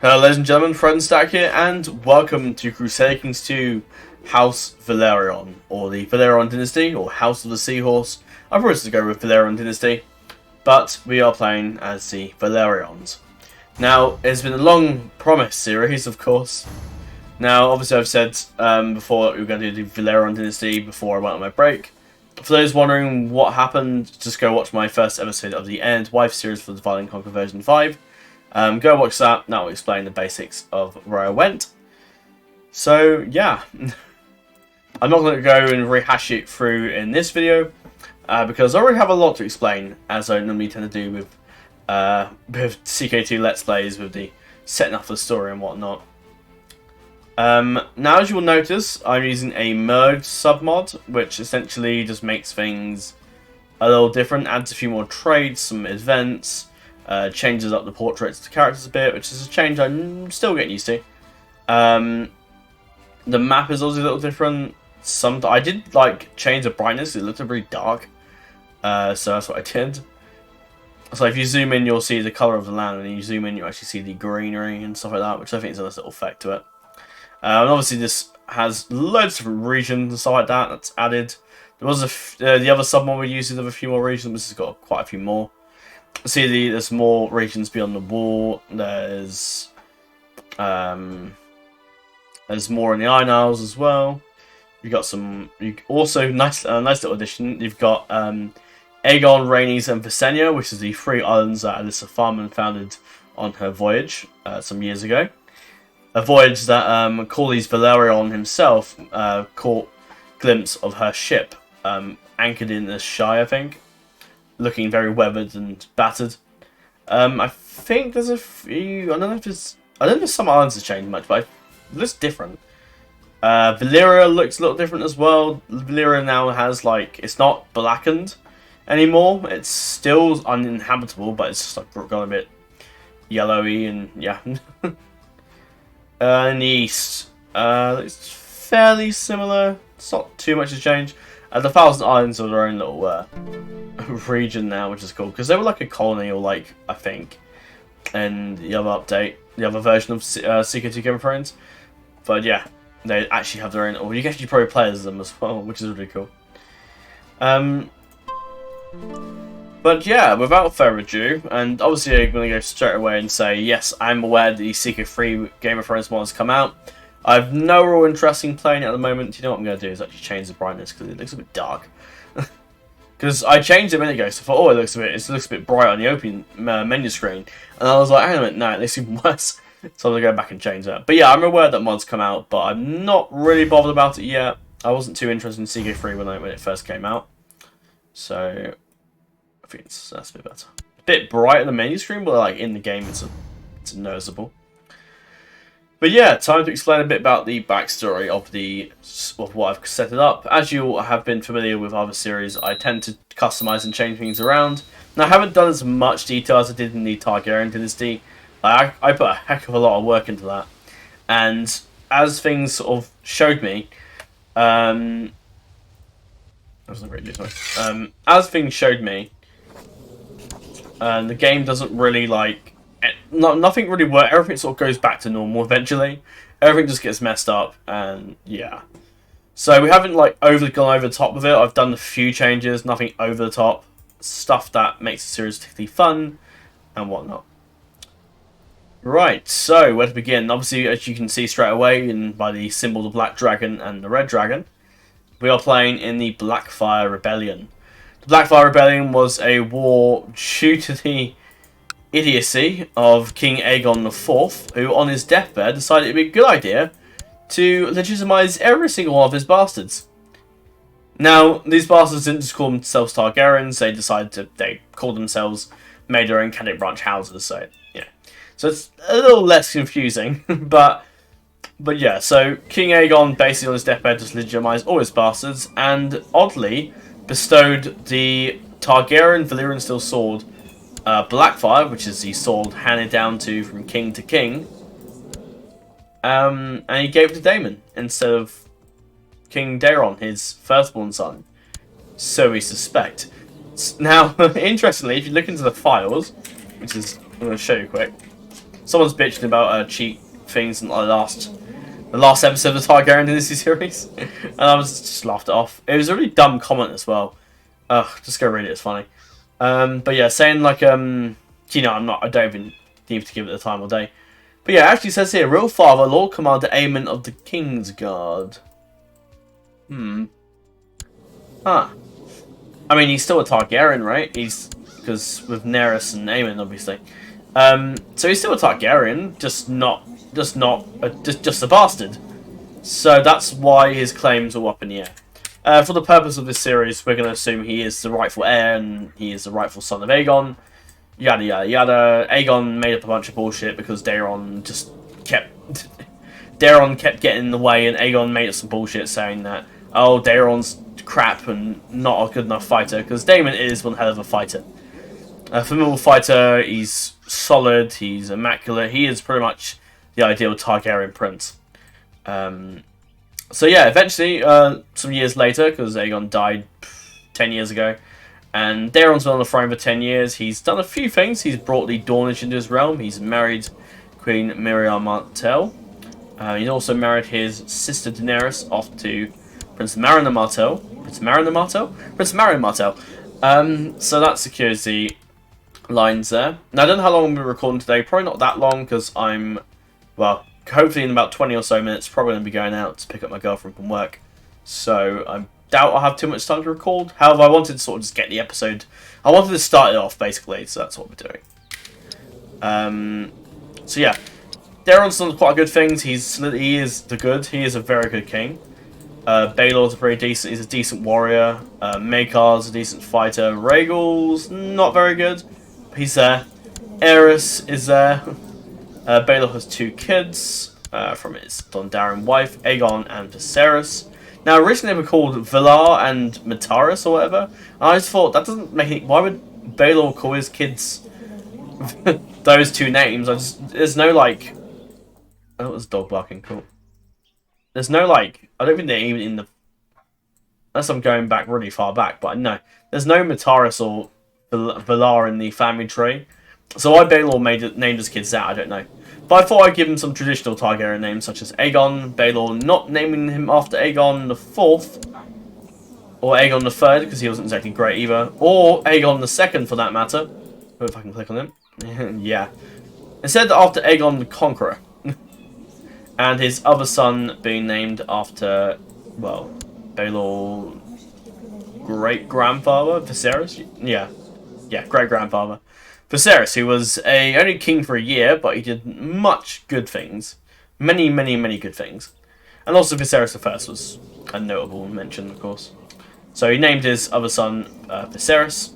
Hello ladies and gentlemen, FrozenStag here, and welcome to Crusader Kings 2 House Velaryon, or the Velaryon Dynasty, or House of the Seahorse. I proposed to go with Velaryon Dynasty, but we are playing as the Velaryons. Now, it's been a long promised series, of course. Now, obviously I've said before that we were going to do the Velaryon Dynasty before I went on my break. For those wondering what happened, just go watch my first episode of the End Wife series for the Divide and Conquer version 5. Go watch that. That will explain the basics of where I went. So, yeah. I'm not going to go and rehash it through in this video, because I already have a lot to explain, as I normally tend to do with CK2 Let's Plays, with the setting up the story and whatnot. Now, as you will notice, I'm using a merge submod, which essentially just makes things a little different, adds a few more traits, some events, changes up the portraits of the characters a bit, which is a change I'm still getting used to. The map is also a little different. I did like change the brightness; it looked really dark, so that's what I did. So if you zoom in, you'll see the color of the land, and you zoom in, you actually see the greenery and stuff like that, which I think is a nice little effect to it. And obviously, this has loads of different regions and stuff like that that's added. There was the other submod we used of a few more regions. This has got quite a few more. See, there's more regions beyond the wall. There's more in the Iron Isles as well. You got some. Also, nice little addition. You've got Aegon, Rhaenys, and Visenya, which is the 3 islands that Alyssa Farman founded on her voyage some years ago. A voyage that Corlys Velaryon himself caught a glimpse of her ship, anchored in the Shire, I think. Looking very weathered and battered. I think there's a few. I don't know if some islands have changed much, but it looks different. Valyria looks a little different as well. Valyria now has it's not blackened anymore. It's still uninhabitable, but it's just gone a bit yellowy and yeah. In the east, it's fairly similar. It's not too much to change. The Thousand Islands are their own little region now, which is cool, because they were like a colony, or I think, in the other update, the other version of CK2 Game of Thrones. But yeah, they actually have their own, or you can actually probably play as them as well, which is really cool. But yeah, without further ado, and obviously I'm going to go straight away and say, yes, I'm aware that the CK3 Game of Thrones mod has come out. I have no real interest in playing it at the moment. You know what I'm going to do is actually change the brightness, because it looks a bit dark. Because I changed it a minute ago, so I thought, oh, it looks a bit bright on the opening menu screen. And I was like, hang on a minute, no, it looks even worse. So I'm going to go back and change that. But yeah, I'm aware that mod's come out, but I'm not really bothered about it yet. I wasn't too interested in CK3 when it first came out. So I think that's a bit better. A bit bright on the menu screen, but in the game it's noticeable. But yeah, time to explain a bit about the backstory of what I've set it up. As you have been familiar with other series, I tend to customize and change things around. Now, I haven't done as much detail as I did in the Targaryen Dynasty. I put a heck of a lot of work into that. And as things sort of showed me, that wasn't great news, as things showed me, the game doesn't really nothing really works. Everything sort of goes back to normal eventually. Everything just gets messed up, and yeah. So we haven't overly gone over the top with it. I've done a few changes, nothing over the top. Stuff that makes the series particularly fun and whatnot. Right, so where to begin? Obviously, as you can see straight away, by the symbol, the black dragon and the red dragon, we are playing in the Blackfyre Rebellion. The Blackfyre Rebellion was a war due to the idiocy of King Aegon IV, who on his deathbed decided it'd be a good idea to legitimize every single one of his bastards. Now, these bastards didn't just call themselves Targaryens, they called themselves, made their own Catholic branch houses, so yeah. So it's a little less confusing, but yeah, so King Aegon basically on his deathbed just legitimized all his bastards, and oddly bestowed the Targaryen Valyrian steel sword Blackfyre, which is the sword handed down from king to king, and he gave it to Daemon instead of King Daeron, his firstborn son. So we suspect. Now, interestingly, if you look into the files, which is I'm going to show you quick, Someone's bitching about cheat things in the last episode of the Targaryen Dynasty series, and I was just laughed it off. It was a really dumb comment as well. Just go read it. It's funny. But yeah, saying like you know, I don't even need to give it the time or day. But yeah, it actually says here, real father, Lord Commander Aemon of the King's Guard. Huh. I mean, he's still a Targaryen, right? He's because with Daenerys and Aemon, obviously. So he's still a Targaryen, just a bastard. So that's why his claims are up in the air. For the purpose of this series, we're going to assume he is the rightful heir and he is the rightful son of Aegon. Yada yada yada. Aegon made up a bunch of bullshit because Daemon kept getting in the way, and Aegon made up some bullshit saying that, oh, Daemon's crap and not a good enough fighter, because Daemon is one hell of a fighter. A formidable fighter, he's solid, he's immaculate, he is pretty much the ideal Targaryen prince. So yeah, eventually, some years later, because Aegon died 10 years ago, and Daemon's been on the throne for 10 years, he's done a few things. He's brought the Dornish into his realm, he's married Queen Miriam Martell. He's also married his sister Daenerys off to Prince Marin Martell. So that secures the lines there. Now, I don't know how long we're recording today. Probably not that long, because well, hopefully in about 20 or so minutes, probably going to be going out to pick up my girlfriend from work. So I doubt I'll have too much time to record. However, I wanted to sort of just get the episode. I wanted to start it off, basically, so that's what we're doing. So yeah. Daeron's done quite good things. He is He is a very good king. Baelor's he's a decent warrior. Maekar's a decent fighter. Rhaegal's not very good. He's there. Aerys is there. Baelor has 2 kids from his Dondarrion wife, Aegon and Viserys. Now, originally they were called Valar and Mataris or whatever. And I just thought, that doesn't make any... Why would Baelor call his kids those 2 names? There's no, like... Oh, it was dog barking, cool. There's no, like... I don't think they're even in the... Unless I'm going back really far back, but no. There's no Mataris or Valar in the family tree. So why Baelor named his kids that, I don't know. But I thought I'd give him some traditional Targaryen names, such as Aegon. Baelor not naming him after Aegon IV, or Aegon III, because he wasn't exactly great either. Or Aegon II, for that matter. If I can click on him. Yeah. Instead, after Aegon the Conqueror. And his other son being named after, well, Baelor great-grandfather, Viserys? Yeah, great-grandfather. Viserys, who was only king for a year, but he did much good things. Many, many, many good things. And also Viserys I was a notable mention, of course. So he named his other son Viserys.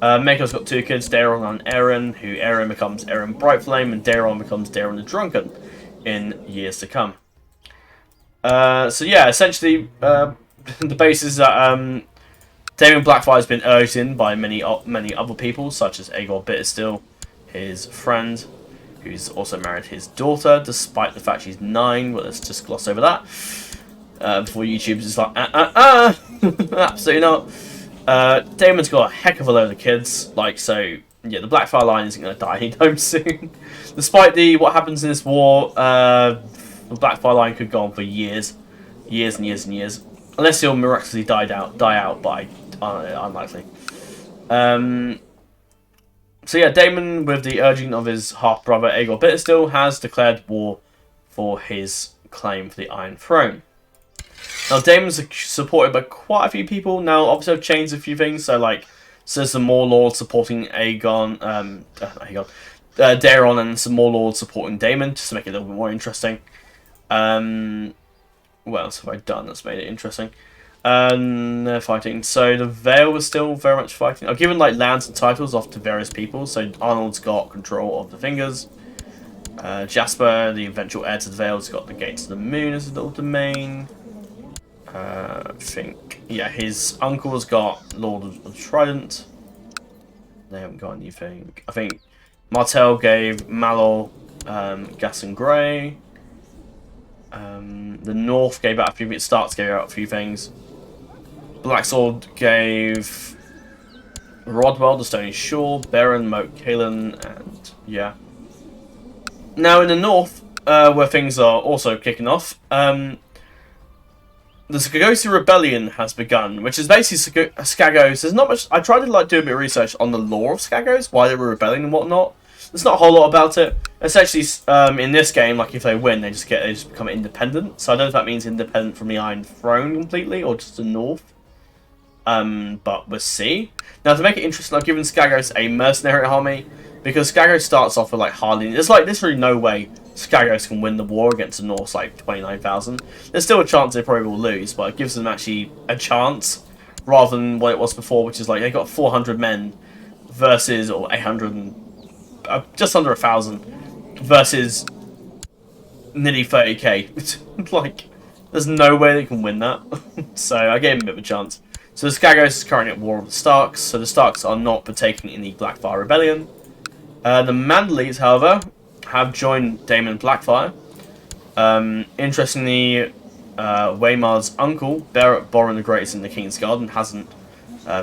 Maekar's got 2 kids, Daeron and Aeron, who Aeron becomes Aeron Brightflame, and Daeron becomes Daeron the Drunken in years to come. So yeah, essentially, the basis that Daemon Blackfyre has been urged in by many other people, such as Aegor Bittersteel, his friend, who's also married his daughter, despite the fact she's 9. Well, let's just gloss over that. Before YouTube's just like, absolutely not. Daemon's got a heck of a load of kids, so yeah, the Blackfyre line isn't going to die anytime soon. Despite what happens in this war, the Blackfyre line could go on for years and years and years, unless he'll miraculously die out, but unlikely. So yeah, Daemon, with the urging of his half-brother Aegor Bittersteel, has declared war for his claim for the Iron Throne. Now, Daemon's supported by quite a few people. Now, obviously, I've changed a few things. So there's some more lords supporting Daeron, and some more lords supporting Daemon, just to make it a little bit more interesting. What else have I done that's made it interesting? They're fighting. So the Vale was still very much fighting. I've given lands and titles off to various people. So Arnold's got control of the Fingers. Jasper, the eventual heir to the Vale, has got the Gates of the Moon as a little domain. I think, yeah, his uncle's got Lord of the Trident. They haven't got anything. I think Martell gave Malor Gas and Grey. The North gave out a few bits. Starks gave out a few things. Blacksword gave Rodwell the Stony Shore, Beren, Moat Kaelin, and yeah. Now in the north, where things are also kicking off, the Skagos Rebellion has begun, which is basically Skagos. There's not much. I tried to do a bit of research on the lore of Skagos, why they were rebelling and whatnot. There's not a whole lot about it. Essentially, in this game, like if they win, they just become independent. So I don't know if that means independent from the Iron Throne completely or just the North. But we'll see. Now to make it interesting, I've given Skagos a mercenary army because Skagos starts off with like hardly. There's literally no way Skagos can win the war against the North, like 29,000. There's still a chance they probably will lose, but it gives them actually a chance rather than what it was before, which is like they got 400 men versus, or 800, just under 1,000 versus nearly 30k. Like, there's no way they can win that. So I gave them a bit of a chance. So the Skagos is currently at war with the Starks, so the Starks are not partaking in the Blackfyre Rebellion. The Manderleys, however, have joined Daemon Blackfyre. Interestingly, Waymar's uncle, Boron the Great, is in the King's Guard and hasn't.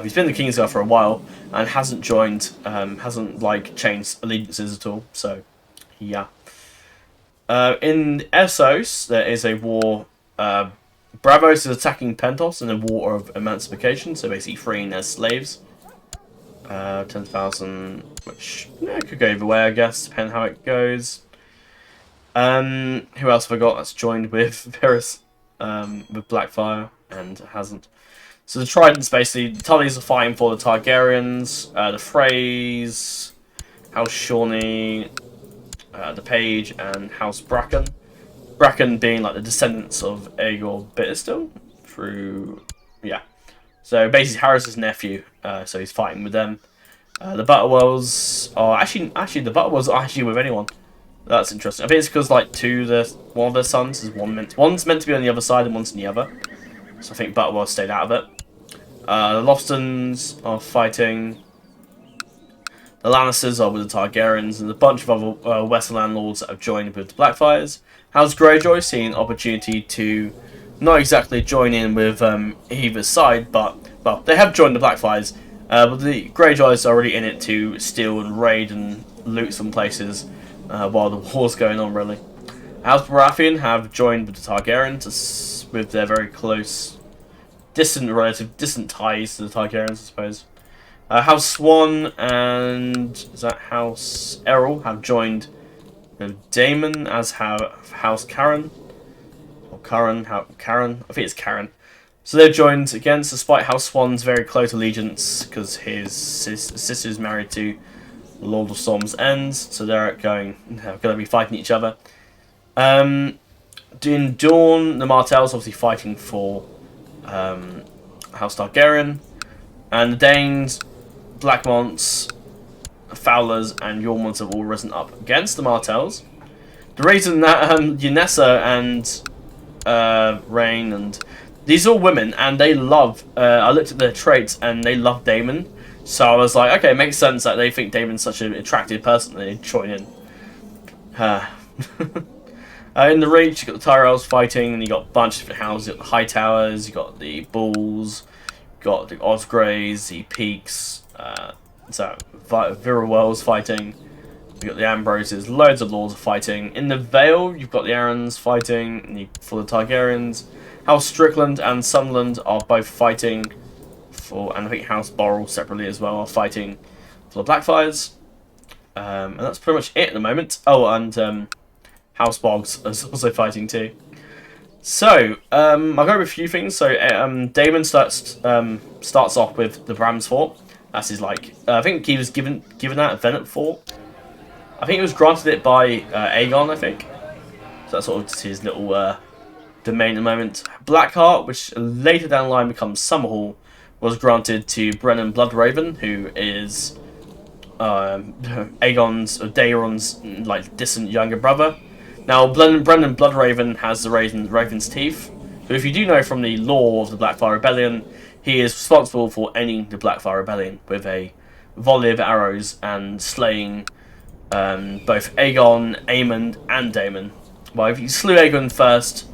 He's been in the King's Guard for a while and hasn't joined, hasn't like changed allegiances at all. So, yeah. In Essos, there is a war. Bravos is attacking Pentos in a war of emancipation, so basically freeing their slaves. 10,000, which could go either way, I guess, depending how it goes. Who else have I got that's joined with Varys, with Blackfyre, and hasn't? So the Tridents, basically, the Tullys are fighting for the Targaryens, the Freys, House Shawnee, the Page, and House Bracken. Bracken being like the descendants of Aegon Bittersteel through, yeah. So basically Harris's nephew, so he's fighting with them. The Butterwells are actually the Butterwells are actually with anyone. That's interesting. I think it's because like one of their sons is one's meant to be on the other side and one's on the other. So I think Butterwell stayed out of it. The Lostons are fighting. The Lannisters are with the Targaryens, and a bunch of other Western landlords that have joined with the Blackfyres. House Greyjoy seeing an opportunity to not exactly join in with either side, but well, they have joined the Blackfyres. But the Greyjoys are already in it to steal and raid and loot some places while the war's going on, really. House Baratheon have joined with the Targaryens with their very close, distant ties to the Targaryens, I suppose. House Swan and is that House Errol have joined with Daemon, as House Karen or Karen. I think it's Karen. So they've joined against, despite House Swan's very close allegiance, because his sister is married to Lord of Storm's End, so they're going to be fighting each other. In Dawn, the Martells obviously fighting for House Targaryen, and the Danes, Blackmonts, Fowlers, and Yormonts have all risen up against the Martells. The reason that Yanessa and Rain and these are all women, and they love. I looked at their traits, and they love Daemon. So I was like, okay, it makes sense that they think Daemon's such an attractive person that they join in. In the Reach, you got the Tyrells fighting, and you got a bunch of different houses. You got the High Towers, you got the Bulls, you got the Osgreys, the Peaks, Virowells fighting. You got the Ambroses, loads of lords fighting. In the Vale, you've got the Arryns fighting for the Targaryens. House Strickland and Sunderland are both fighting for, and I think House Borrell separately as well are fighting for the Blackfyres. And that's pretty much it at the moment. Oh, and House Boggs is also fighting too. So, I'll go over a few things. So, Daemon starts off with the Bram's Fort. That's his, like, I think he was given that a Venet Fort. I think he was granted it by Aegon, I think. So that's sort of his little domain at the moment. Blackheart, which later down the line becomes Summerhall, was granted to Brennan Bloodraven, who is Daeron's like distant younger brother. Now, Brennan Bloodraven has the Raven's Teeth, who, if you do know from the lore of the Blackfyre Rebellion, he is responsible for ending the Blackfyre Rebellion with a volley of arrows and slaying both Aegon, Aemond, and Daemon. Well, if you slew Aegon first,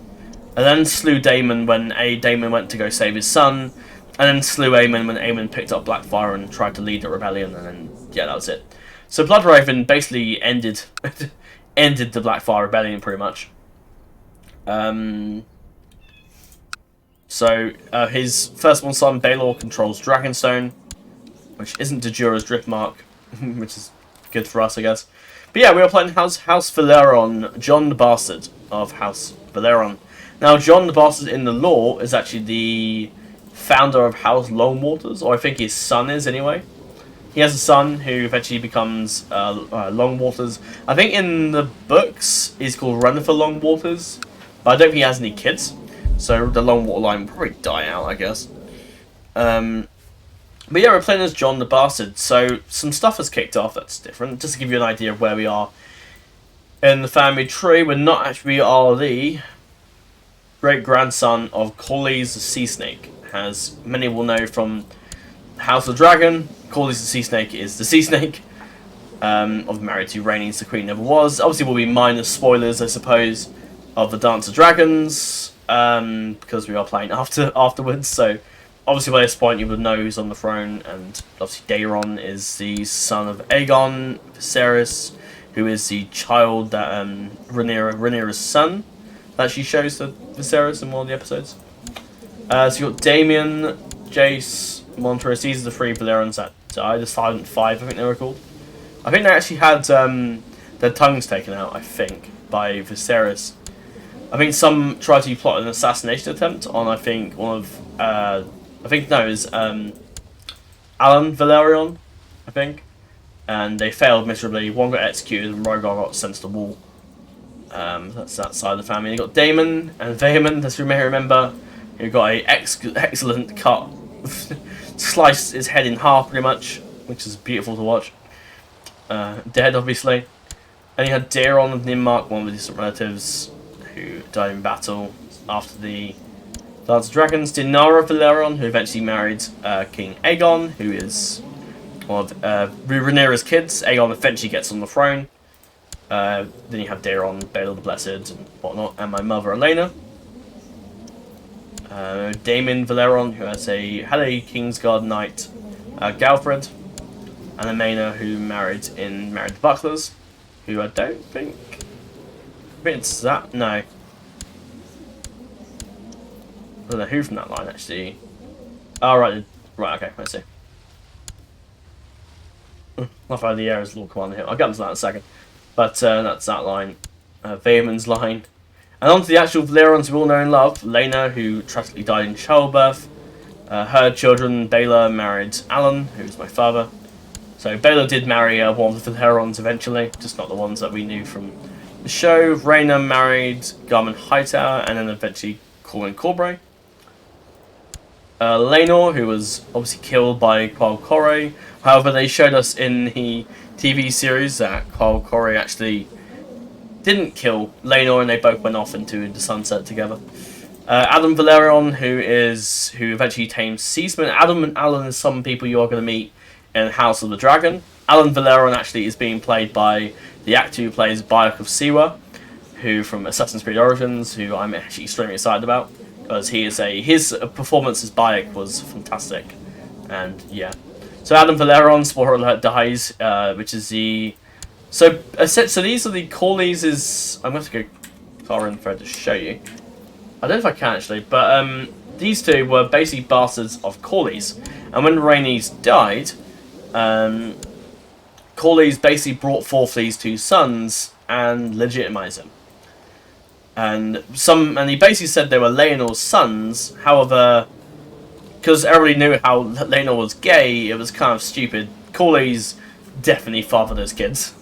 and then slew Daemon when Daemon went to go save his son, and then slew Aemon when Aemon picked up Blackfyre and tried to lead the rebellion, and then, yeah, that was it. So Bloodraven basically ended ended the Blackfyre Rebellion pretty much. So his firstborn son Baelor controls Dragonstone, which isn't Dejura's Driftmark, which is good for us, I guess. But yeah, we are playing House Velaryon, Jon the Bastard of House Velaryon. Now, Jon the Bastard in the lore is actually the founder of House Longwaters, or I think his son is anyway. He has a son who eventually becomes Longwaters. I think in the books he's called Rennifer Longwaters, but I don't think he has any kids. So the Longwater line will probably die out, I guess. But yeah, we're playing as Jon the Bastard, so some stuff has kicked off that's different. Just to give you an idea of where we are in the family tree, we are the great-grandson of Corlys the Sea Snake. As many will know from House of the Dragon, Corlys the Sea Snake is the Sea Snake. Of married to Rhaenys, the Queen never was. Obviously, will be minor spoilers, I suppose, of the Dance of Dragons, because we are playing afterwards, so obviously by this point you would know who's on the throne, and obviously Daeron is the son of Aegon, Viserys, who is the child that Rhaenyra's son, that she shows to Viserys in one of the episodes. So you've got Daemon, Jace, Montrose. These are the three Velaryons that died, the Silent Five, I think they were called. I think they actually had their tongues taken out, I think, by Viserys. I think some tried to plot an assassination attempt on, I think, one of, it was Alan Velaryon, I think. And they failed miserably. One got executed and Rhaegar got sent to the wall. That's that side of the family. You got Daemon and Vaemond, as you may remember, who got a excellent cut. Sliced his head in half, pretty much, which is beautiful to watch. Dead, obviously. And you had Daeron of Nimmark, one of his distant relatives, who died in battle after the Dance of Dragons. Dinara Velaryon, who eventually married King Aegon, who is one of Rhaenyra's kids. Aegon eventually gets on the throne. Then you have Daeron, Baelor the Blessed, and whatnot, and my mother Elena. Daemon Velaryon, who had a Kingsguard knight, Galfred, and Amena, who married the Bucklers, who I don't think it's that. No, I don't know who from that line actually. Oh right, okay, let's see. Lafayette the Air is Lord Commander here. I'll get into that in a second. But that's that line. Vaemond's line. And on to the actual Velaryons we all know and love. Laena, who tragically died in childbirth. Her children, Baelor married Alan, who's my father. So Baelor did marry one of the Velaryons eventually, just not the ones that we knew from the show. Rhaena married Garmin Hightower, and then eventually Corwin Corbray. Laenor, who was obviously killed by Qual Corre. However, they showed us in the TV series that Qual Corre actually didn't kill Laenor, and they both went off into the sunset together. Adam Velaryon, who eventually tames Seaman. Adam and Alan is some people you are going to meet in House of the Dragon. Alan Velaryon actually is being played by the actor who plays Bayek of Siwa, who from Assassin's Creed Origins, who I'm actually extremely excited about, because his performance as Bayek was fantastic, and yeah. So Adam Velaryon, spoiler alert, dies, which is the... So these are the Corlys. I'm going to go far in for to show you. I don't know if I can actually, but these two were basically bastards of Corlys. And when Rhaenys died, Corlys basically brought forth these two sons and legitimized them. And he basically said they were Laenor's sons. However, because everybody knew how Laenor was gay, it was kind of stupid. Corlys definitely fathered those kids.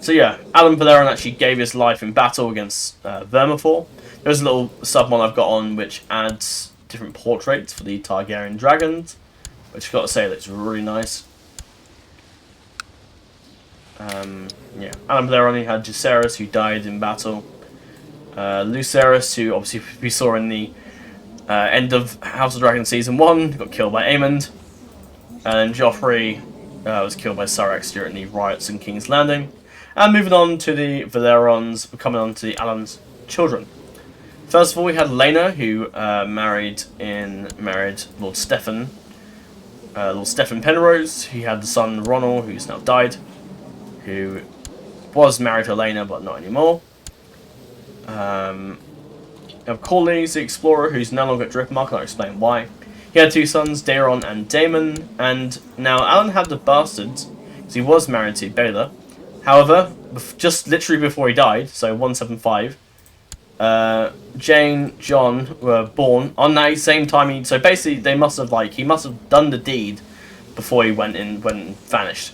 So yeah, Alan Velaryon actually gave his life in battle against Vermithor. There's a little submod I've got on which adds different portraits for the Targaryen dragons, which I've got to say looks really nice. Yeah, Alan Velaryon had Jacaerys, who died in battle. Lucerys, who obviously we saw in the end of House of Dragon Season 1, got killed by Aemond. And Joffrey was killed by Syrax during the riots in King's Landing. And moving on to the Velaryons, we're coming on to the Alan's children. First of all, we had Laena, who married Lord Steffan. Lord Steffan Penrose. He had the son Ronald, who's now died. who was married to Elena, but not anymore. You have Corlys, the explorer, who's no longer at Driftmark, and I'll explain why. He had two sons, Daeron and Daemon, and now Alan had the bastards, because he was married to Baelor. However, just literally before he died, so 175, Jane, John were born on that same time. So basically, he must have done the deed before he went and vanished.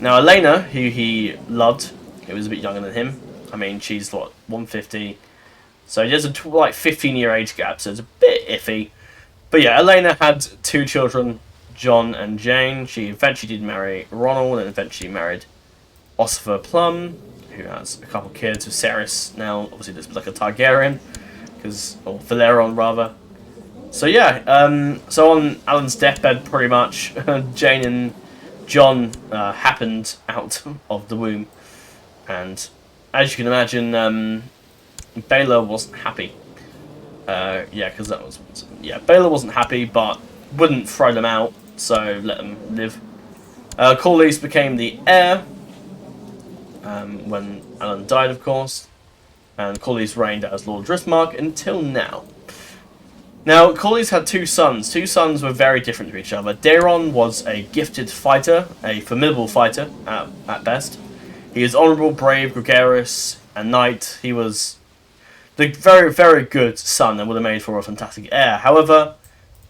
Now Elena, who he loved, who was a bit younger than him. I mean, she's what, 150. So there's a 15-year age gap, so it's a bit iffy. But yeah, Elena had two children, John and Jane. She eventually did marry Ronald and eventually married Ossifer Plum, who has a couple kids with Cerys now. Obviously, this was like a Targaryen, or Velaryon rather. So yeah, so on Alan's deathbed, pretty much, Jane and John happened out of the womb, and as you can imagine, Baelor wasn't happy. Baelor wasn't happy, but wouldn't throw them out, so let them live. Corlys became the heir when Alan died, of course, and Corlys reigned as Lord of Driftmark until now. Now, Corlys had two sons. Two sons were very different to each other. Daeron was a gifted fighter, a formidable fighter at best. He was honourable, brave, gregarious, and knight. He was the very, very good son and would have made for a fantastic heir. However,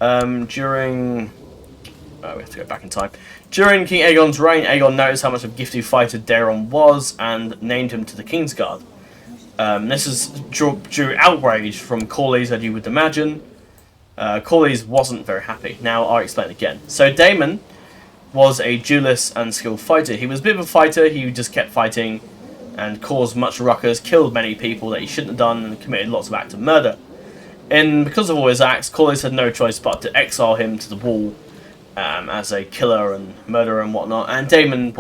during... we have to go back in time. During King Aegon's reign, Aegon noticed how much of a gifted fighter Daeron was and named him to the Kingsguard. This drew outrage from Corlys, as you would imagine. Corlys wasn't very happy. Now, I'll explain again. So, Daemon was a duelist and skilled fighter. He was a bit of a fighter. He just kept fighting and caused much ruckus, killed many people that he shouldn't have done, and committed lots of acts of murder. And because of all his acts, Corlys had no choice but to exile him to the wall as a killer and murderer and whatnot. And Daemon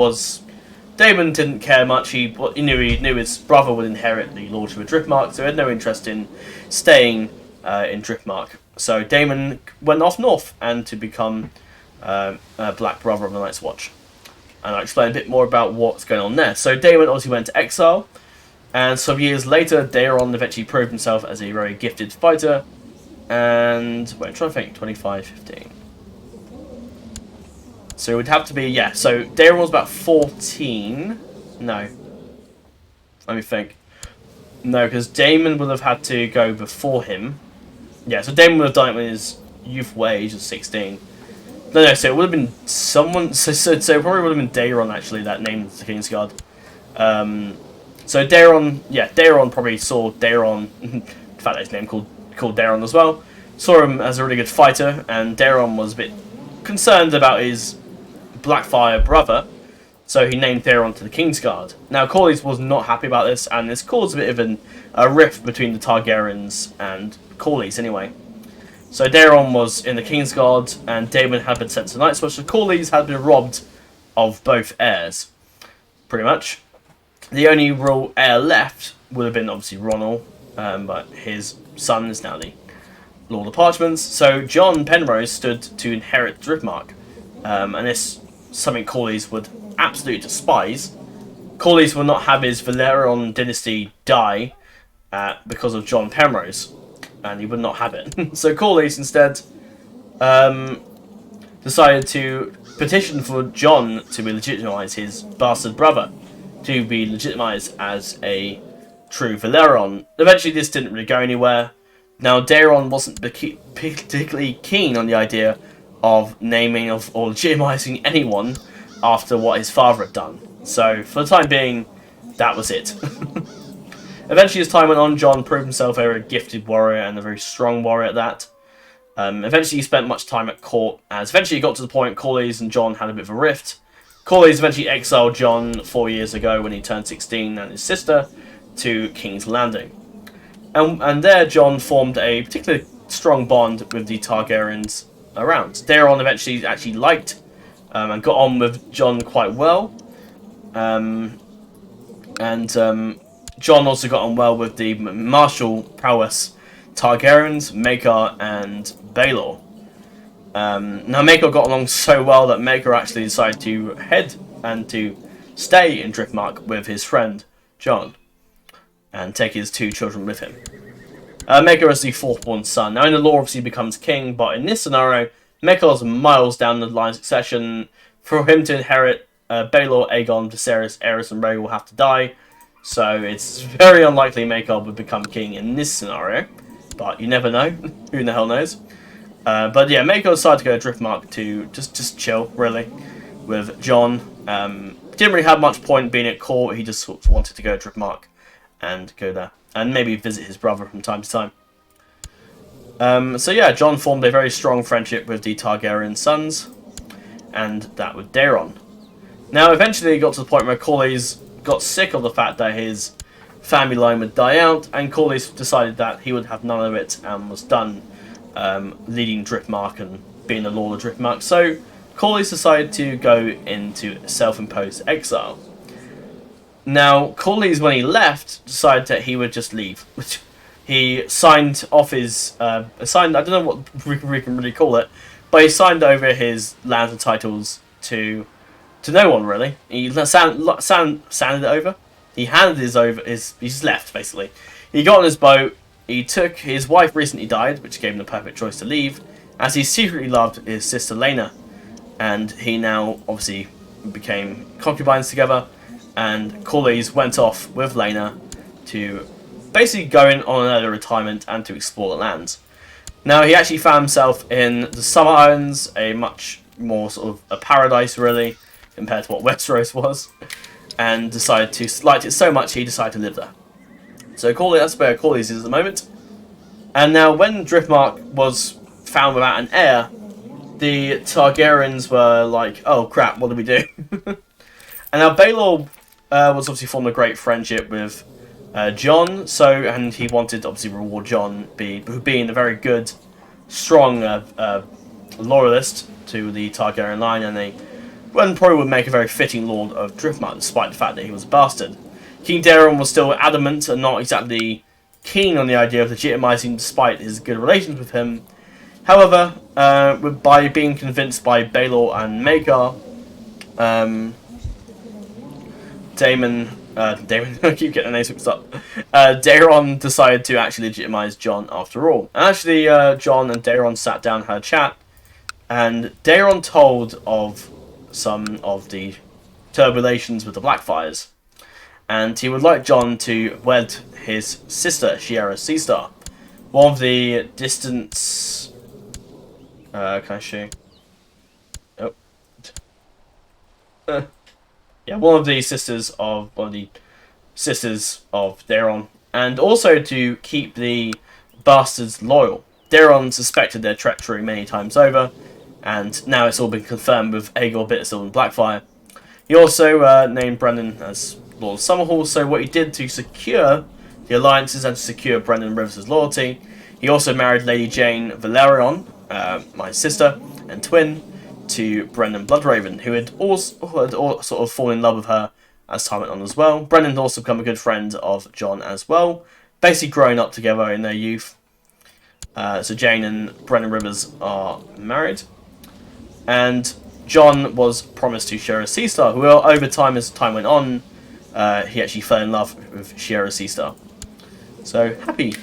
didn't care much. He knew his brother would inherit the lordship of Driftmark, so he had no interest in staying in Driftmark. So Daemon went off north and to become a Black Brother of the Night's Watch. And I'll explain a bit more about what's going on there. So Daemon obviously went to exile, and some years later, Daeron eventually proved himself as a very gifted fighter. And wait, I'm trying to think, 25, 15. So it would have to be, so Daeron was about 14. No. Let me think. No, because Daemon would have had to go before him. Yeah, so Daemon would have done it when his youthful age of 16. No, so it would have been someone... So it probably would have been Daeron, actually, that named the Kingsguard. So Daeron probably saw Daeron... in fact, his name called Daeron as well. Saw him as a really good fighter, and Daeron was a bit concerned about his Blackfyre brother, so he named Daeron to the Kingsguard. Now, Corlys was not happy about this, and this caused a bit of a rift between the Targaryens and Corlys, anyway. So Daeron was in the Kingsguard, and Daemon had been sent to the Night's Watch, so Corlys had been robbed of both heirs, pretty much. The only real heir left would have been, obviously, Ronald, but his son is now the Lord of Parchments. So John Penrose stood to inherit Driftmark, and this is something Corlys would absolutely despise. Corlys will not have his Velaryon Dynasty die because of John Penrose, and he would not have it. So Corlys instead decided to petition for John to be legitimised, his bastard brother, to be legitimised as a true Velaryon. Eventually this didn't really go anywhere. Now Daeron wasn't particularly keen on the idea of naming or legitimising anyone after what his father had done. So for the time being, that was it. Eventually, as time went on, John proved himself a very gifted warrior and a very strong warrior at that. Eventually, he spent much time at court, as eventually he got to the point Corlys and John had a bit of a rift. Corlys eventually exiled John 4 years ago when he turned 16 and his sister to King's Landing. And there, John formed a particularly strong bond with the Targaryens around. Daeron eventually actually liked and got on with John quite well. John also got on well with the martial prowess Targaryens, Maekar and Baelor. Now Maekar got along so well that Maekar actually decided to head and to stay in Driftmark with his friend Jon and take his 2 children with him. Maekar is the 4th-born son. Now in the lore obviously he becomes king, but in this scenario, Maekar is miles down the line of succession. For him to inherit, Baelor, Aegon, Viserys, Aerys and Rhaegar will have to die. So it's very unlikely Maekar would become king in this scenario. But you never know. Who the hell knows? But yeah, Maekar decided to go to Driftmark to just chill, really, with Jon. Didn't really have much point being at court. He just sort of wanted to go to Driftmark and go there. And maybe visit his brother from time to time. So yeah, Jon formed a very strong friendship with the Targaryen sons. And that with Daeron. Now eventually it got to the point where Corlys got sick of the fact that his family line would die out. And Corlys decided that he would have none of it and was done leading Driftmark and being the Lord of Driftmark. So Corlys decided to go into self-imposed exile. Now, Corlys, when he left, decided that he would just leave. He signed off his... I don't know what we can really call it, but he signed over his lands and titles to no one, really. He sanded it over. He handed he just left, basically. He got on his boat. His wife recently died, which gave him the perfect choice to leave, as he secretly loved his sister Laena. And he now, obviously, became concubines together. And Corlys went off with Laena to basically go in on an early retirement and to explore the lands. Now, he actually found himself in the Summer Islands, a much more sort of a paradise, really, compared to what Westeros was, and decided to liked it so much he decided to live there. So that's where Corlys is at the moment. And now, when Driftmark was found without an heir, the Targaryens were like, "Oh crap, what do we do?" And now Baelor was obviously formed a great friendship with Jon, and he wanted to obviously reward Jon being a very good, strong loyalist to the Targaryen line, and probably would make a very fitting Lord of Driftmark, despite the fact that he was a bastard. King Daeron was still adamant and not exactly keen on the idea of legitimizing, despite his good relations with him. However, by being convinced by Baelor and Maekar, Daemon, I keep getting the names mixed up. Daeron decided to actually legitimize Jon after all. And actually, Jon and Daeron sat down and had a chat, and Daeron told of some of the turbulations with the Blackfyres, and he would like Jon to wed his sister, Shiera Seastar. One of the distance... can I show you? Oh. Yeah, one of the sisters of Daeron, and also to keep the bastards loyal. Daeron suspected their treachery many times over, and now it's all been confirmed with Aegor Bittersteel and Blackfyre. He also named Brennan as Lord of Summerhall, so what he did to secure the alliances and to secure Brennan Rivers' loyalty, he also married Lady Jane Velaryon, my sister and twin, to Brennan Bloodraven, who had sort of fallen in love with her as time went on as well. Brennan had also become a good friend of Jon as well, basically growing up together in their youth. So Jane and Brennan Rivers are married, and Jon was promised to Shiera Seastar, who over time, as time went on, he actually fell in love with Shiera Seastar. So, happy.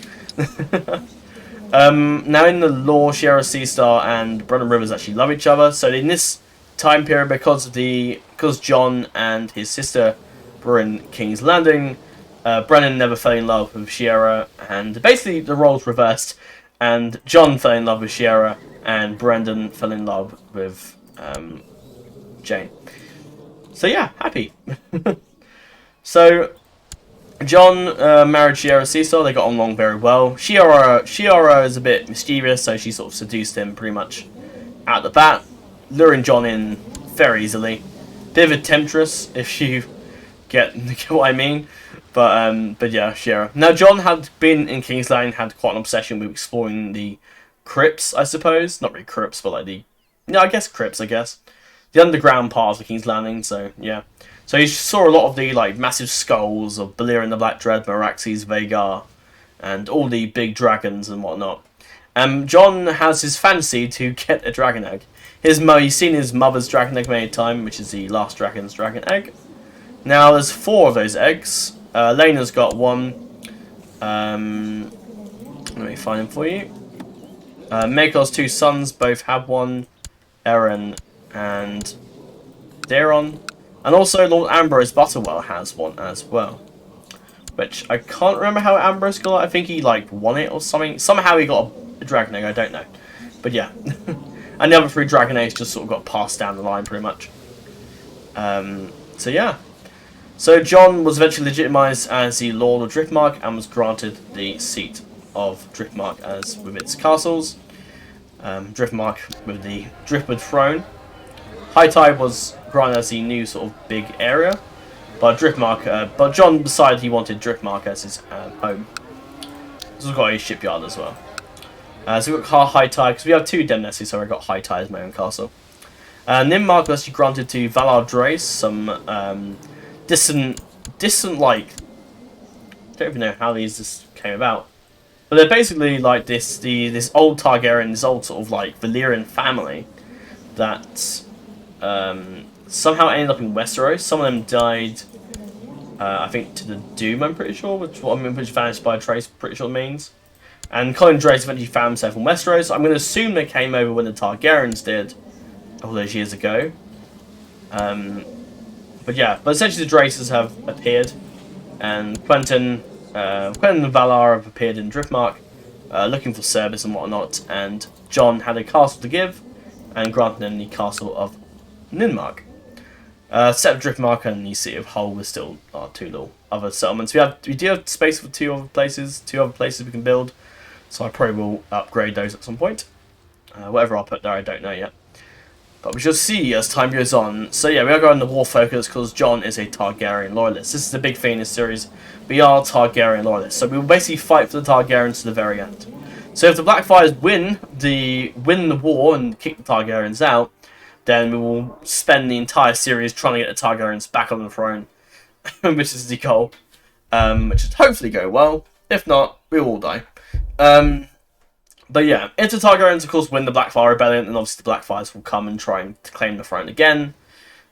Now in the lore, Shiera Seastar and Brennan Rivers actually love each other. So in this time period, because Jon and his sister were in King's Landing, Brennan never fell in love with Shiera, and basically the roles reversed, and Jon fell in love with Shiera, and Brendan fell in love with Jane. So yeah, happy. So Jon married Shiera Seastar. They got on along very well. Shiera is a bit mischievous, so she sort of seduced him pretty much out the bat, luring Jon in very easily. Bit of a temptress, if you get what I mean. But yeah, Shiera. Now Jon had been in King's Landing, had quite an obsession with exploring the crypts, I suppose. Not really crypts, but like I guess crypts, I guess. The underground part of the King's Landing, so yeah. So he saw a lot of the massive skulls of Balerion the Black Dread, Meraxes, Vhagar, and all the big dragons and whatnot. Jon has his fancy to get a dragon egg. He's seen his mother's dragon egg many a time, which is the last dragon's dragon egg. Now, there's 4 of those eggs. Lena's got 1. Let me find them for you. Maekor's 2 sons both have 1. Eren and Daeron. And also Lord Ambrose Butterwell has 1 as well. Which, I can't remember how Ambrose got it. I think he, like, won it or something. Somehow he got a dragon egg, I don't know. But yeah. And the other 3 dragon eggs just sort of got passed down the line, pretty much. So yeah. So Jon was eventually legitimized as the Lord of Driftmark and was granted the seat of Driftmark as with its castles. Driftmark with the Driftwood Throne. High Tide was granted as the new sort of big area, but but Jon decided he wanted Driftmark as his home. This has got a shipyard as well. So we've got High Tide because we have 2 Dynasties, so I got High Tide as my own castle. Ninmark was actually granted to Valar Drace, some distant like, don't even know how these just came about, but they're basically like this old Targaryen, this old sort of like Valyrian family that somehow ended up in Westeros. Some of them died, I think, to the Doom, I'm pretty sure, which vanished by Trace, pretty sure it means. And Colin Drace eventually found himself in Westeros. I'm going to assume they came over when the Targaryens did, all those years ago. But yeah, but essentially the Draces have appeared, and Quentin and Valar have appeared in Driftmark, looking for service and whatnot, and Jon had a castle to give, and granted them the castle of Ninmark. Set of Driftmark and the city of Hull were still our 2 little other settlements. We do have space for 2 other places we can build, so I probably will upgrade those at some point. Whatever I'll put there, I don't know yet. But we shall see as time goes on. So yeah, we are going to war focus because Jon is a Targaryen loyalist. This is the big thing in this series. We are Targaryen loyalists, so we will basically fight for the Targaryens to the very end. So if the Blackfyres win the war and kick the Targaryens out, then we will spend the entire series trying to get the Targaryens back on the throne, which is the goal. Which should hopefully go well. If not, we will all die. But yeah, if the Targaryens, of course, win the Blackfyre Rebellion, then obviously the Blackfyres will come and try and claim the throne again.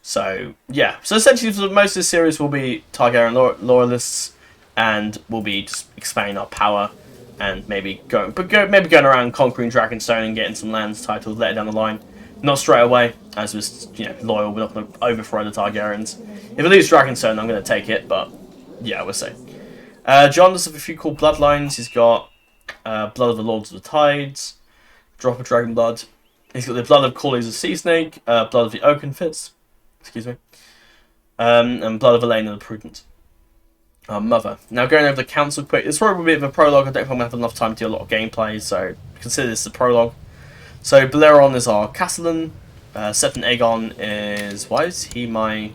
So, yeah. So essentially, for most of the series, will be Targaryen loyalists, and we'll be just expanding our power, and maybe going around conquering Dragonstone and getting some lands titles later down the line. Not straight away, as we're loyal. We're not going to overthrow the Targaryens. If we lose Dragonstone, I'm going to take it, but yeah, we'll see. Jon does have a few cool bloodlines. He's got blood of the Lords of the Tides, drop of dragon blood. He's got the blood of Corlys the Sea Snake, blood of the Oakenfits, excuse me, and blood of Elena the Prudent, our mother. Now going over the council quick, it's probably a bit of a prologue. I don't think I'm going to have enough time to do a lot of gameplay, so consider this the prologue. So Velaryon is our Castellan, Septon Aegon is, why is he my,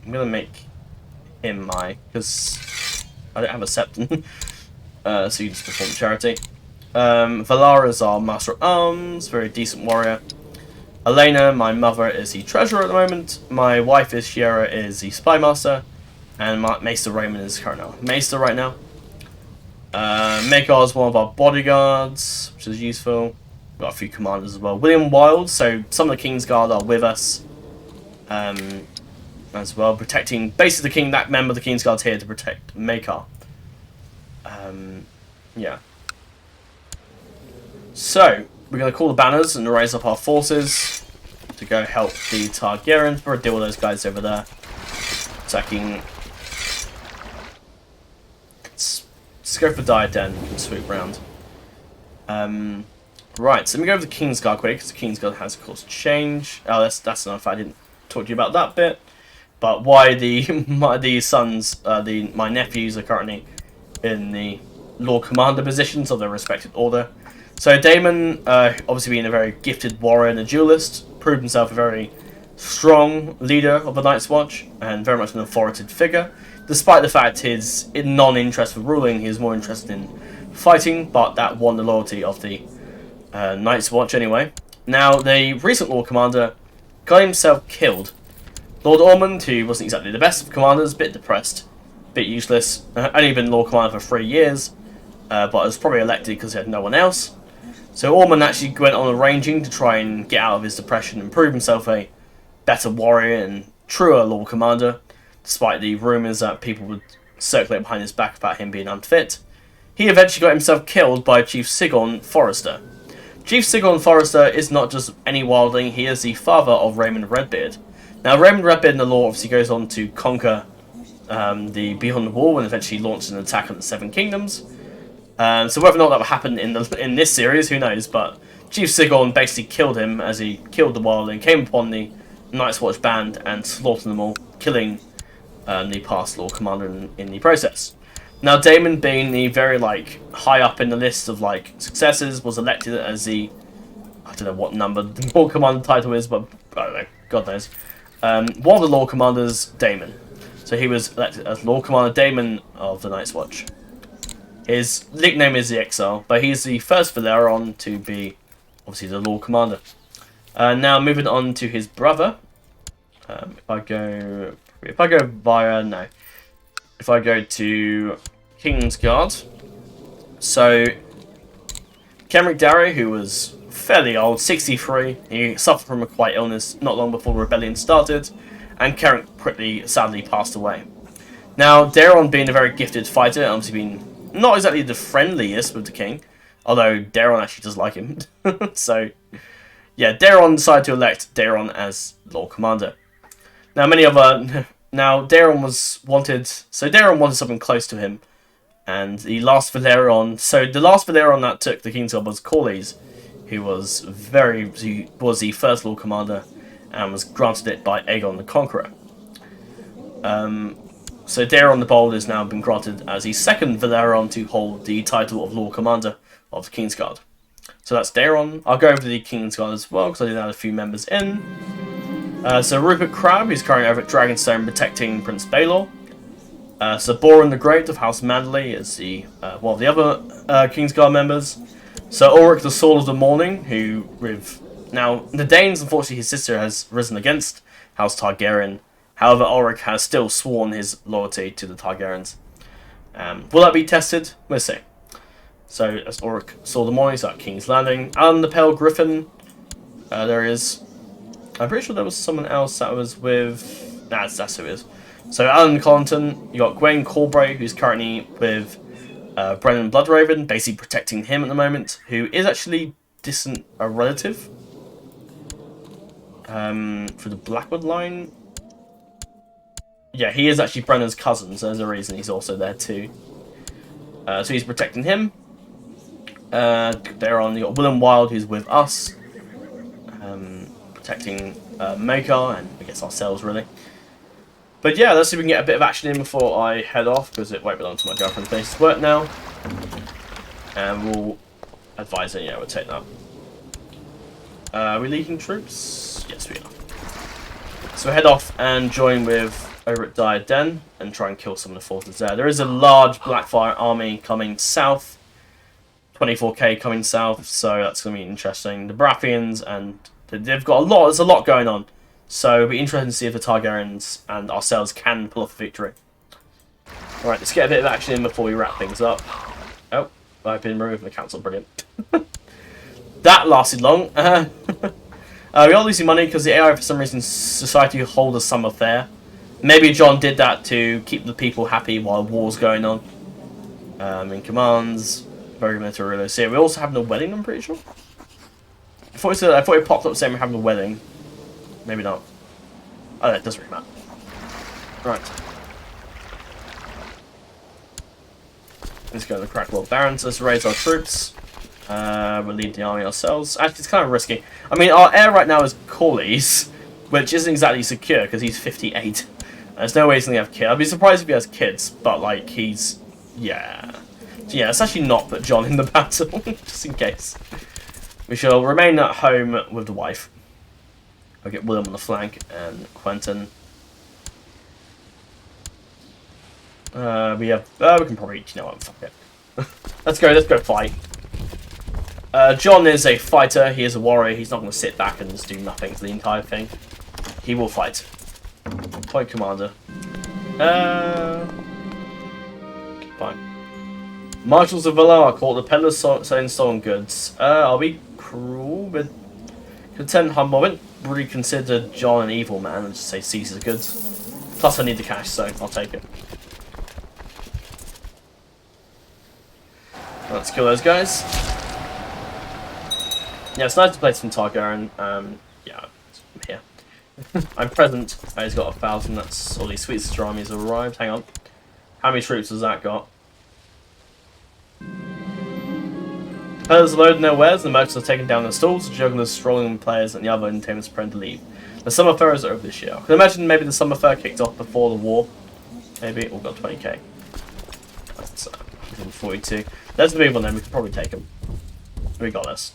I'm going to make him my, because I don't have a Septon. So you just perform charity. Valara is our Master at Arms, very decent warrior. Elena, my mother, is the Treasurer at the moment. My wife is Shiera, is the Spy Master. And Maester Raymond is currently Maester right now. Maeker is one of our bodyguards, which is useful. We've got a few commanders as well. William Wilde, so some of the Kingsguard are with us. As well, protecting, basically the king, that member of the Kingsguard's here to protect Maeker. Yeah. So, we're going to call the banners and raise up our forces to go help the Targaryens. We're going to deal with those guys over there. Attacking. Let's go for Diadem and swoop round. Right, so let me go over the Kingsguard quick, because the Kingsguard has, of course, changed. Oh, that's enough. I didn't talk to you about that bit. But why the sons, my nephews are currently in the Lord Commander positions of their respective order. So Daemon, obviously being a very gifted warrior and a duelist, proved himself a very strong leader of the Night's Watch and very much an authoritative figure. Despite the fact his non-interest for ruling, he was more interested in fighting, but that won the loyalty of the Night's Watch anyway. Now, the recent Lord Commander got himself killed. Lord Ormond, who wasn't exactly the best of commanders, a bit depressed, a bit useless, only been Lord Commander for 3 years, but was probably elected because he had no one else. So Ormond actually went on arranging to try and get out of his depression and prove himself a better warrior and truer Lord Commander, despite the rumours that people would circulate behind his back about him being unfit. He eventually got himself killed by Chief Sigorn Forrester. Chief Sigorn Forrester is not just any wildling, he is the father of Raymond Redbeard. Now, Raymond Redbeard in the lore obviously goes on to conquer the Beyond the Wall and eventually launched an attack on the Seven Kingdoms. So whether or not that will happen in this series, who knows, but Chief Sigorn basically killed him as he killed the wildling, came upon the Night's Watch band and slaughtered them all, killing the past Lord Commander in the process. Now, Daemon, being the very high up in the list of successors, was elected as the, I don't know what number the Lord Commander title is, but I don't know, God knows. One of the Lord Commanders, Daemon. So he was elected as Lord Commander Daemon of the Night's Watch. His nickname is the Exile, but he's the first Velaryon to be obviously the Lord Commander. Now moving on to his brother. If I go to Kingsguard, so Kenric Darrow, who was fairly old, 63, he suffered from a quiet illness not long before the rebellion started, and Kenric quickly, sadly, passed away. Now, Daeron, being a very gifted fighter, obviously being not exactly the friendliest with the king, although Daeron actually does like him. So, yeah, Daeron decided to elect Daeron as Lord Commander. Now, Daeron wanted something close to him, and the last Velaryon that took the King's Guard was Corlys, who was the first Lord Commander, and was granted it by Aegon the Conqueror. So Daeron the Bold has now been granted as the second Velaryon to hold the title of Lord Commander of the King's Guard. So that's Daeron. I'll go over the King's Guard as well, because I did add a few members in. So Rupert Crabbe, who's currently over at Dragonstone protecting Prince Baelor. So Boren the Great of House Manderley is one of the other King's Guard members. So Ulrich the Sword of the Morning, who now the Danes, unfortunately his sister has risen against House Targaryen. However, Ulrich has still sworn his loyalty to the Targaryens. Will that be tested? We'll see. So that's Ulrich Sword of the Morning, so at King's Landing. Alan the Pale Griffin, there is. I'm pretty sure there was someone else that was with. Nah, that's who it is. So Alan Collington, you got Gwen Corbray, who's currently with Brennan Bloodraven, basically protecting him at the moment, who is actually a relative for the Blackwood line. Yeah, he is actually Brennan's cousin, so there's a reason he's also there too. So he's protecting him. They're on. You got Willem Wild, who's with us, protecting Maekar and I guess ourselves really. But yeah, let's see if we can get a bit of action in before I head off, because it won't belong to my girlfriend's place to work now. And we'll advise her, yeah, we'll take that. Are we leading troops? Yes, we are. So head off and join with over at Dire Den and try and kill some of the forces there. There is a large Blackfyre army coming south. 24k coming south, so that's going to be interesting. The Baratheons, and they've got there's a lot going on. So it'll be interesting to see if the Targaryens and ourselves can pull off a victory. Alright, let's get a bit of action in before we wrap things up. Oh, I've been removed from the council, brilliant. That lasted long. We are losing money because the AI for some reason decided to hold a summer fair. Maybe John did that to keep the people happy while war's going on. In commands, very military rulers. So yeah, we're also having a wedding, I'm pretty sure. I thought it popped up saying we're having a wedding. Maybe not. Oh, no, it doesn't really matter. Right. Let's go to the Crackworld Barons. Let's raise our troops. We'll lead the army ourselves. Actually, it's kind of risky. I mean, our heir right now is Corlys, which isn't exactly secure because he's 58. There's no way he's going to have kids. I'd be surprised if he has kids, but, like, he's... Yeah. So, yeah, let's actually not put John in the battle, just in case. We shall remain at home with the wife. I'll get William on the flank and Quentin. We can probably, you know what, fuck it. let's go fight. John is a fighter, he is a warrior, he's not going to sit back and just do nothing for the entire thing. He will fight. Point commander. Fine. Marshals of Valar are called the peddlers selling stolen goods. I'll be cruel, but content humble. reconsider Jon an evil man and just say Caesar's goods. Plus I need the cash, so I'll take it. Let's kill those guys. Yeah, it's nice to play some Targaryen. Yeah, I'm here. I'm present. He's got 1,000. That's all these sweet sister armies have arrived. Hang on. How many troops has that got? Players loading their wares, the merchants are taking down their stalls, the jugglers strolling players, and the other entertainments preparing to leave. The summer fair is over this year. I can imagine maybe the summer fair kicked off before the war. Maybe. We've got 20k. That's 142. Let's move on then, we can probably take them. We got this.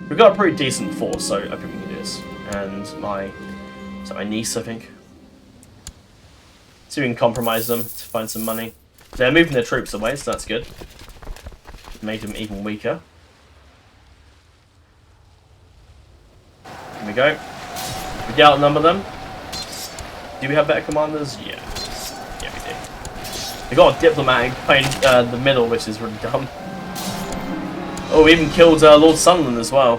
We've got a pretty decent force, so I think we can do this. And my niece, I think. So we can compromise them to find some money. They're moving their troops away, so that's good. Make them even weaker. Here we go. We can outnumber them. Do we have better commanders? Yeah. Yeah, we do. We got a diplomat playing the middle, which is really dumb. Oh, we even killed Lord Sunderland as well,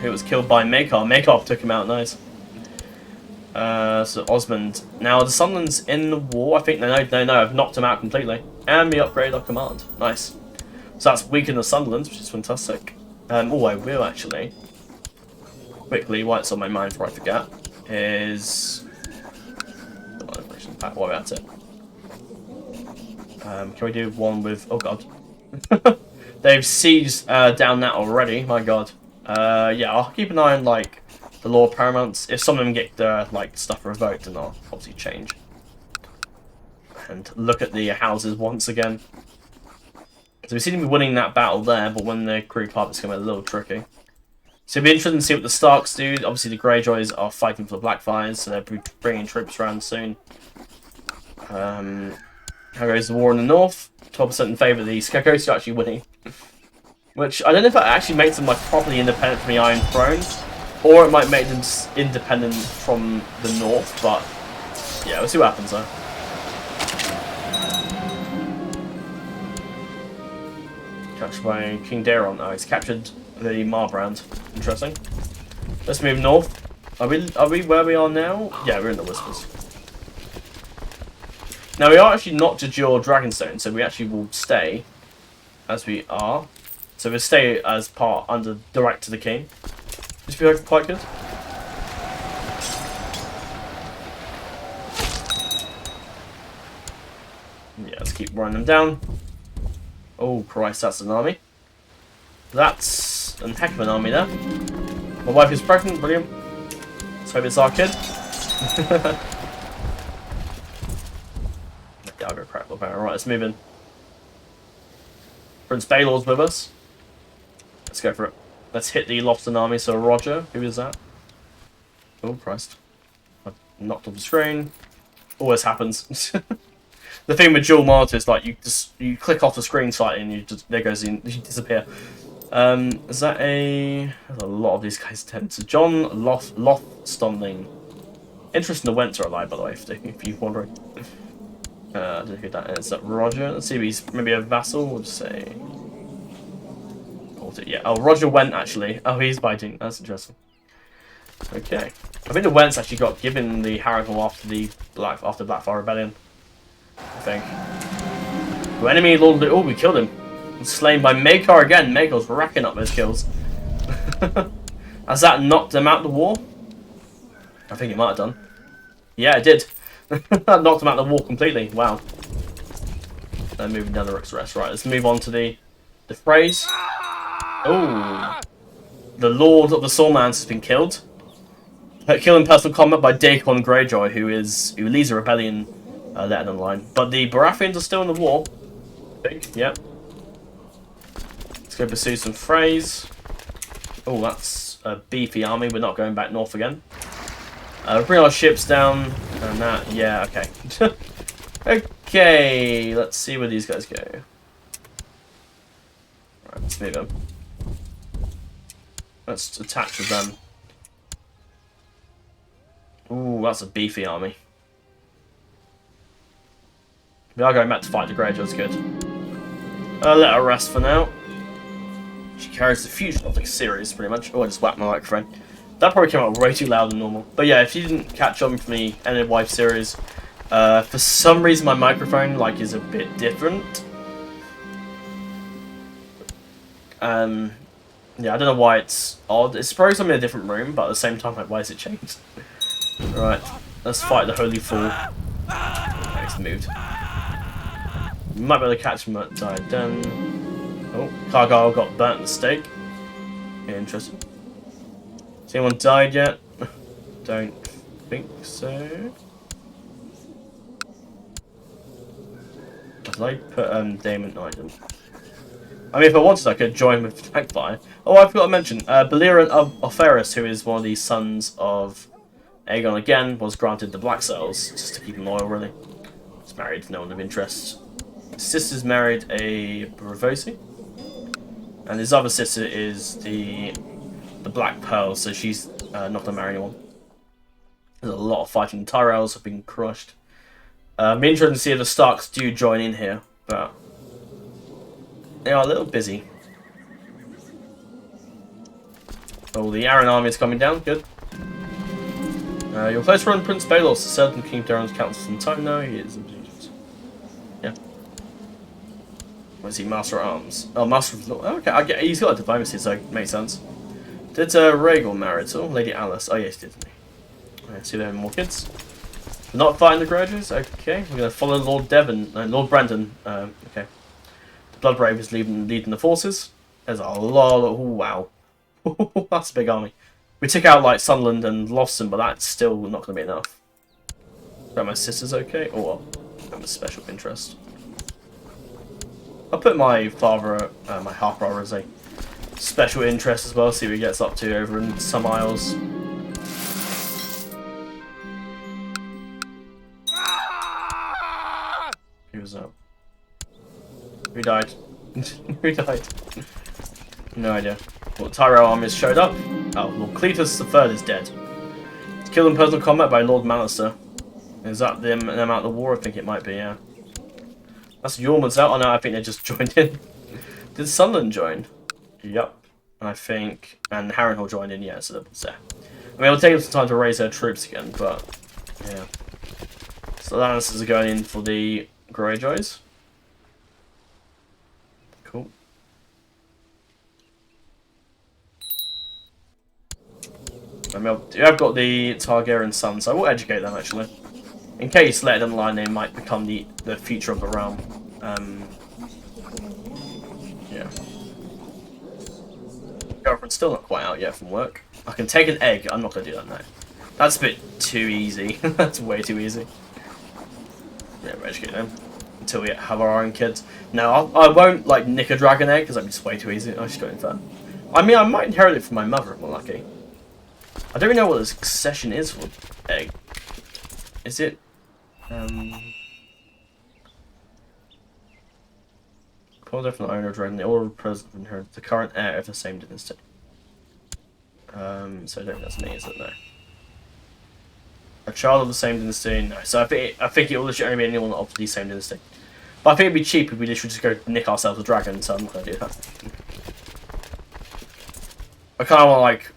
who was killed by Maekar. Maekar took him out, nice. So Osmond. Now the Sunderland's in the war. I think no, I've knocked him out completely, and we upgrade our command. Nice. So that's weakened the Sunderland, which is fantastic. Oh, I will actually quickly, while it's on my mind before I forget, is what about it? Can we do one with? Oh god, they've sieged down that already. My god. Yeah, I'll keep an eye on like the Lord Paramounts. If some of them get their like stuff revoked, then I'll obviously change and look at the houses once again. So we seem to be winning that battle there, but when they group up, it's going to be a little tricky. So it'll be interesting to see what the Starks do. Obviously, the Greyjoys are fighting for the Blackfyres, so they're bringing troops around soon. How goes the war in the north? 12% in favour of the Skekos are actually winning. Which, I don't know if that actually makes them like properly independent from the Iron Throne, or it might make them independent from the north, but yeah, we'll see what happens though. Captured by King Daeron. Oh, he's captured the Marbrand. Interesting. Let's move north. Are we where we are now? Yeah, we're in the Whispers. Now we are actually not to dual Dragonstone, so we actually will stay as we are. So we'll stay as part under direct to the king. Which would be quite good. Yeah, let's keep running them down. Oh Christ, that's an army. That's a heck of an army there. My wife is pregnant, brilliant. Let's hope it's our kid. Yeah, I'll go crack the barrel. Right, let's move in. Prince Baelor's with us. Let's go for it. Let's hit the Lofton army. So Roger, who is that? Oh Christ. I've knocked off the screen. Always happens. The thing with dual monitors, like you click off the screen slightly and there goes in, you disappear. Is that a? There's a lot of these guys attempt. So Jon Lofstonling. Interesting, the Wents are alive, by the way, if you're wondering. I don't know who that is. Is that Roger? Let's see if he's maybe a vassal. We'll just say. Yeah. Oh, Roger Went actually. Oh, he's biting. That's interesting. Okay. I think the Wents actually got given the Harrenhal after the Blackfyre Rebellion. I think. The enemy Lord. Oh, we killed him. Slain by Maekar again. Maekar's racking up those kills. Has that knocked them out of the war? I think it might have done. Yeah, it did. That knocked them out of the war completely. Wow. They're moving down the Rook's Rest. Right, let's move on to the phrase. Oh. The Lord of the Sawlands has been killed. Killed in personal combat by Daemon Greyjoy, who leads a rebellion later down the line. But the Baratheons are still in the war. Big, yep. Let's go pursue some Freys. Oh, that's a beefy army. We're not going back north again. Bring our ships down. And that, yeah, okay. Okay, let's see where these guys go. Right, let's move them. Let's attach with them. Ooh, that's a beefy army. We are going back to fight the Greyjoys, good. Let her rest for now. She carries the future of the series, pretty much. Oh, I just whacked my microphone. That probably came out way too loud than normal. But yeah, if you didn't catch on from the Ended Wife series, for some reason my microphone like is a bit different. Yeah, I don't know why it's odd. It's probably something in a different room, but at the same time, like, why is it changed? Right, let's fight the Holy Fool. Okay, it's moved. Might be able to catch him at died then. Oh, Cargyle got burnt at the stake. Interesting. Has anyone died yet? Don't think so. Did I put Daemon item? I mean, if I wanted, I could join with Blackfyre. Oh, I forgot to mention, Velaryon Dynasty, who is one of the sons of Aegon again, was granted the Black Cells, just to keep him loyal, really. He's married, no one of interest. His sister's married a Bravosi, and his other sister is the Black Pearl, so she's not going to marry anyone. There's a lot of fighting. Tyrells have been crushed. Be interesting to see if the Starks do join in here, but they are a little busy. Oh, the Arryn army is coming down. Good. Your close friend Prince Baelos served in King Daeron's council some time now. He is. Yeah. What is he? Master at Arms. Oh, Master of Law. Oh, okay, he's got a diplomacy, so it makes sense. Did Rhaegal marry at all? Lady Alice. Oh, yes, didn't he? Alright, see if they have more kids. We're not fighting the Greyjoys. Okay, we're going to follow Lord Lord Brandon. Okay. Bloodbrave is leading the forces. There's a lot of... Oh, wow. That's a big army. We took out, like, Sunderland and lost them, but that's still not going to be enough. But my sister's okay? Or I'm a special interest. I'll put my father, my half-brother as a special interest as well, see what he gets up to over in some isles. Who was that? Who died? Who died? No idea. Well, Tyrell armies showed up. Oh, Lord Cletus III is dead. He's killed in personal combat by Lord Malister. Is that them out of the war? I think it might be, yeah. That's Yorman's out. Oh no, I think they just joined in. Did Sunderland join? Yep. I think. And Harrenhal joined in, yeah, so that's there. I mean, it'll take them some time to raise their troops again, but yeah. So the Lannisters are going in for the Greyjoys. Cool. I mean, I've got the Targaryen sons, so I will educate them actually. In case later down the line they might become the future of the realm. Yeah. Girlfriend's still not quite out yet from work. I can take an egg. I'm not going to do that now. That's a bit too easy. That's way too easy. Yeah, we'll educate them until we have our own kids. No, I won't like nick a dragon egg because that'd be just way too easy. I'll just go in for that. I mean, I might inherit it from my mother if I'm lucky. I don't even know what the succession is for egg. Is it? Called different owner of dragon, the order of president inherits the current heir of the same dynasty. So I don't think that's me, is it? No. A child of the same dynasty? No. So I think it will literally only be anyone of the same dynasty. But I think it'd be cheap if we literally just go nick ourselves a dragon, so I'm not going to do that. I kind of want to, like...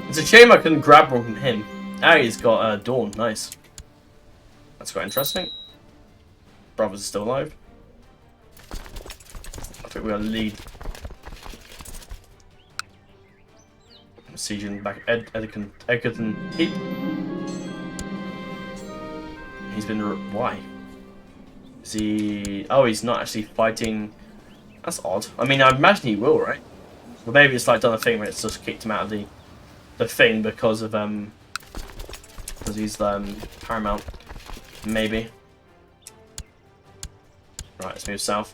It's a shame I couldn't grab one from him. Ah, he's got Dawn. Nice. That's quite interesting. Brothers are still alive. I think we're going to lead. Sieging back Egerton Heap. He's been... Why? Is he... Oh, he's not actually fighting... That's odd. I mean, I imagine he will, right? But maybe it's like done a thing where it's just kicked him out of the thing because of because he's paramount. Maybe. Right, let's move south.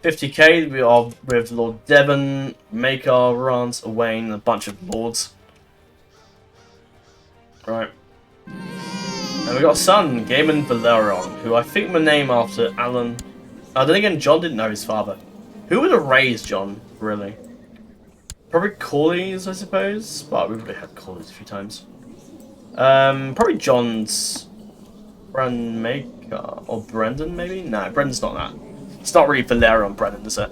50k, we are with Lord Devon, Maekar, Rance, Owain, a bunch of lords. Right. And we got a son, Daemon Velaryon, who I think were named after Alan. Then again, John didn't know his father. Who would have raised John, really? Probably Corlys, I suppose. But we've already had Corlys a few times. Probably John's Maekar or Brendan, maybe? No, Brendan's not that. It's not really Velaryon Brendan, is it?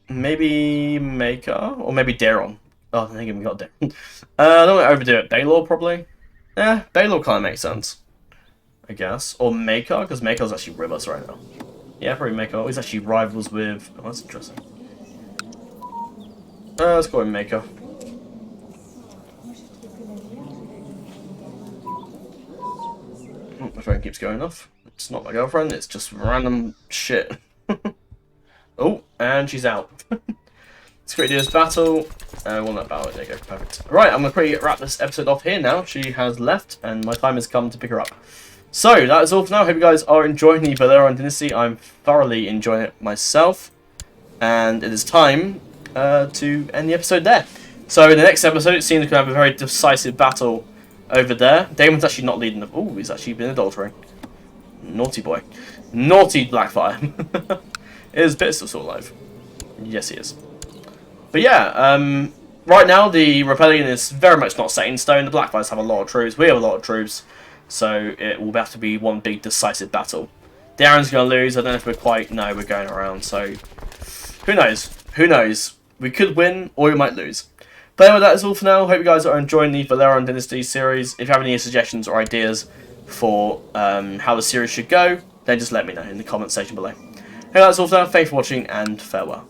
Maybe Maker or maybe Daeron. Oh, I think we got Daeron. I don't want to overdo it. Baelor probably. Yeah, Baelor kind of makes sense, I guess. Or Maker, because Maker's actually with us right now. Yeah, probably Maker. Oh, he's actually rivals with. Oh, that's interesting. Let's go with Maker. Oh, my phone keeps going off. It's not my girlfriend. It's just random shit. Oh, and she's out. Let's quickly do this battle. Well, not battle. There you go. Perfect. Right, I'm going to quickly wrap this episode off here now. She has left, and my time has come to pick her up. So, that is all for now. Hope you guys are enjoying the Velaryon Dynasty. I'm thoroughly enjoying it myself. And it is time to end the episode there. So, in the next episode, it seems we're going to have a very decisive battle over there. Daemon's actually not leading the... Oh, he's actually been adultering. Naughty boy. Naughty Blackfyre. Is Bit still alive? Yes, he is. But yeah, right now the rebellion is very much not set in stone. The Blackfyres have a lot of troops. We have a lot of troops. So it will have to be one big decisive battle. Daeron's going to lose. I don't know if we're quite... No, we're going around. So who knows? Who knows? We could win or we might lose. But anyway, that is all for now. Hope you guys are enjoying the Velaryon Dynasty series. If you have any suggestions or ideas for how the series should go, then just let me know in the comment section below. Hey, that's all for now. Thanks for watching and farewell.